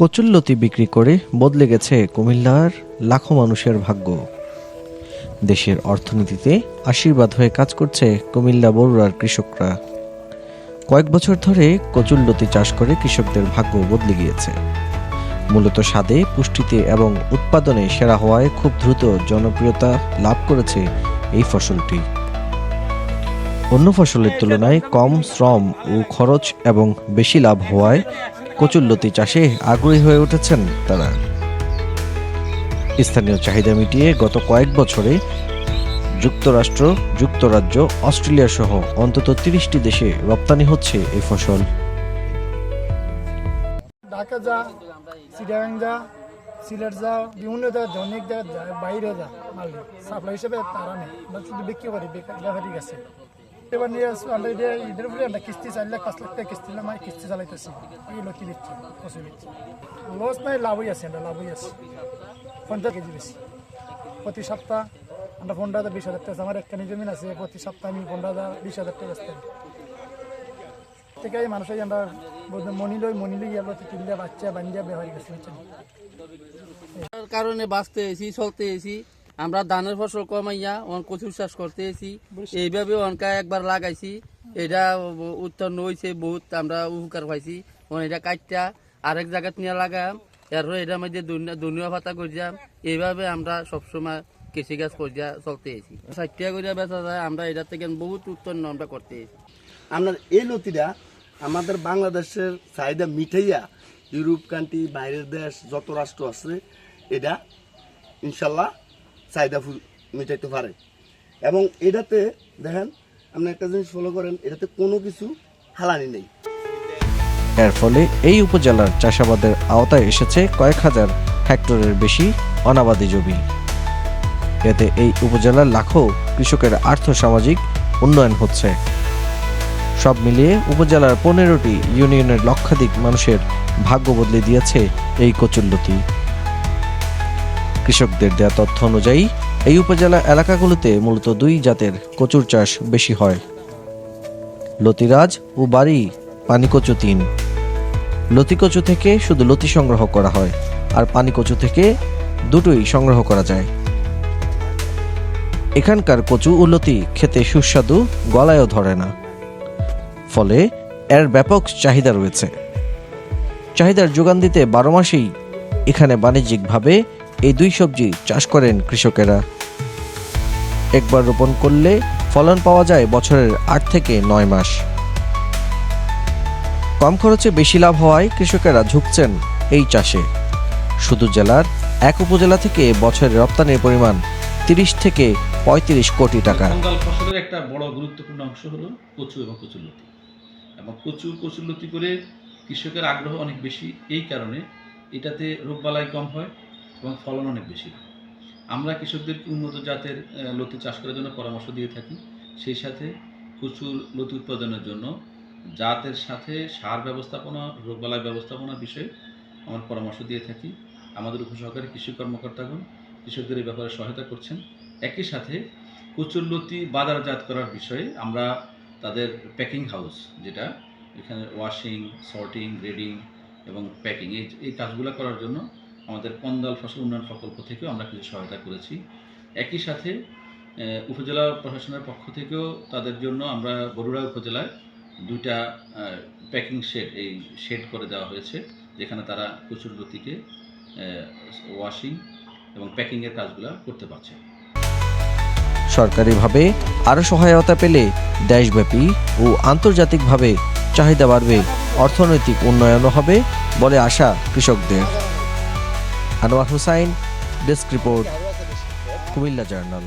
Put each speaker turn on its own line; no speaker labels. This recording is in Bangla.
কচুল্লতি বিক্রি করে বদলে গেছে কুমিল্লার লাখো মানুষের ভাগ্য। দেশের অর্থনীতিতে আশীর্বাদ হয়ে কাজ করছে কুমিল্লা বরুড়ার কৃষকরা। কয়েক বছর ধরে কচুল্লতি চাষ করে কৃষকদের ভাগ্য বদলে গিয়েছে। মূলত স্বাদে, পুষ্টিতে এবং উৎপাদনে সেরা হওয়ায় খুব দ্রুত জনপ্রিয়তা লাভ করেছে এই ফসলটি। অন্য ফসলের তুলনায় কম শ্রম ও খরচ এবং বেশি লাভ হওয়ায় কচুল্লতি চাষে আগ্রহী হয়ে উঠেছেন তারা। স্থানীয় চাহিদা মিটিয়ে গত কয়েক বছরে যুক্তরাষ্ট্র, যুক্তরাজ্য, অস্ট্রেলিয়া সহ অন্তত ৩০টি দেশে রপ্তানি হচ্ছে এই ফসল।
ঢাকা যা, চিটাগাং যা, সিলেট যা, বিভিন্ন জায়গায় অনেক জায়গায় যায়, বাইরে যা মাল সাপ্লাই হিসেবে তারা নেই, আমরা শুধু বিক্রি করি ব্যাপারী গেছে। এবার নিয়ে আসবো আমরা ঈদের উপরে আমরা কিস্তি ৪ লাখ ৫ লাখ টাকা কিস্তি আমার কিস্তি চালাইতেছি, এই লক্ষ্য দিচ্ছি, ফসল দিচ্ছি। লস নাই, লাভই আছে, আমরা লাভই আছি। 50 কেজি বেশি প্রতি সপ্তাহ আমরা 15,000 20,000 টাকা, আমার একখানি জমিন আছে, প্রতি সপ্তাহে আমি 15,000 20,000 টাকা বেচতাম। থেকে মানুষের আমরা মনি লই গেল কিনলে বাচ্চা বান্ধিয়া বেহারি গেছে
কারণে বাঁচতে এসি, চলতে এসি। আমরা ধানের ফসল কমাইয়া কচু চাষ করতে এসি, এইভাবে অনকা একবার লাগাইছি, এটা উৎপন্ন হয়েছে, বহুত আমরা উপকার পাইছি। এটা কাটটা আরেক জায়গায় নিয়ে লাগাম, এরপর এটার মধ্যে ধনিয়া পাতা করিয়াম, এইভাবে আমরা সবসময় কৃষি কাজ করিয়া চলতে এসি। 60 টাকা করিয়া বেচা যায়, আমরা এটা থেকে বহুত উৎপন্ন আমরা করতে এসি।
আপনার এই লতিটা আমাদের বাংলাদেশের চাহিদা মিঠাইয়া ইউরোপ কান্ট্রি, বাইরের দেশ যত রাষ্ট্র আছে এটা ইনশাল্লাহ চাহিদা মিটাইতে পারে। এবং এটাতে দেখেন, আপনি একটা জিনিস ফলো করেন, এটাতে কোনো কিছু হালানি নেই।
এর ফলে এই উপজেলার চাষাবাদের আওতায় এসেছে কয়েক হাজার হেক্টরের বেশি অনাবাদি জমি। এতে এই উপজেলার লাখো কৃষকের আর্থসামাজিক উন্নয়ন হচ্ছে। সব মিলিয়ে উপজেলার 15টি ইউনিয়নের লক্ষাধিক মানুষের ভাগ্য বদলে দিয়েছে এই কচুল্লতি। কৃষকদের দেয়া তথ্য অনুযায়ী এই উপজেলা এলাকাগুলোতে মূলত 2 জাতের কচুর চাষ বেশি হয়, লতিরাজ ও বাড়ি পানিকচু 3। লতিকচু থেকে শুধু লতি সংগ্রহ করা হয়, আর পানিকচু থেকে দুটোই সংগ্রহ করা যায়। এখানকার কচু ও লতি খেতে সুস্বাদু, গলায়ও ধরে না, ফলে এর ব্যাপক চাহিদা রয়েছে। চাহিদার যোগান দিতে 12 মাসেই এখানে বাণিজ্যিকভাবে এই 2 সবজি চাষ করেন কৃষকেরা। একবার রোপণ করলে ফলন পাওয়া যায় বছরের 8 থেকে 9 মাস। কম খরচে বেশি লাভ হওয়ায় কৃষকেরা ঝুঁকছেন এই চাষে। শুধু জেলার এক উপজেলা থেকে বছরের রপ্তানির পরিমাণ 30 থেকে 35 কোটি টাকা।
কঙ্গাল ফসলের একটা বড় গুরুত্বপূর্ণ অংশ হলো কচু এবং কচুল্লতি। এবং কচুল্লতি করে কৃষকের আগ্রহ অনেক বেশি, এই কারণে এটাতে রোগবালাই কম হয় এবং ফলন অনেক বেশি হয়। আমরা কৃষকদেরকে উন্নত জাতের লতি চাষ করার জন্য পরামর্শ দিয়ে থাকি। সেই সাথে কচুর লতি উৎপাদনের জন্য জাতের সাথে সার ব্যবস্থাপনা, রোগবালাই ব্যবস্থাপনা বিষয়ে আমরা পরামর্শ দিয়ে থাকি। আমাদের উপসহকারী কৃষি কর্মকর্তাগণ কৃষকদের এই ব্যাপারে সহায়তা করছেন। একই সাথে কচুল্লতি বাজারজাত করার বিষয়ে আমরা তাদের প্যাকিং হাউস, যেটা এখানে ওয়াশিং, সর্টিং, গ্রেডিং এবং প্যাকিং, এই কাজগুলো করার জন্য আমাদের কন্দাল ফসল উন্নয়ন প্রকল্প থেকেও আমরা কিছু সহায়তা করেছি। একই সাথে উপজেলা প্রশাসনের পক্ষ থেকেও তাদের জন্য আমরা বরুড়া উপজেলায় 2টা প্যাকিং শেড করে দেওয়া হয়েছে, যেখানে তারা কচুল্লতিকে ওয়াশিং এবং প্যাকিংয়ের কাজগুলো করতে পারছে।
সরকারিভাবে আরও সহায়তা পেলে দেশব্যাপী ও আন্তর্জাতিকভাবে চাহিদা বাড়বে, অর্থনৈতিক উন্নয়নও হবে বলে আশা কৃষকদের। Anwar Hossain, desk report, Comilla journal.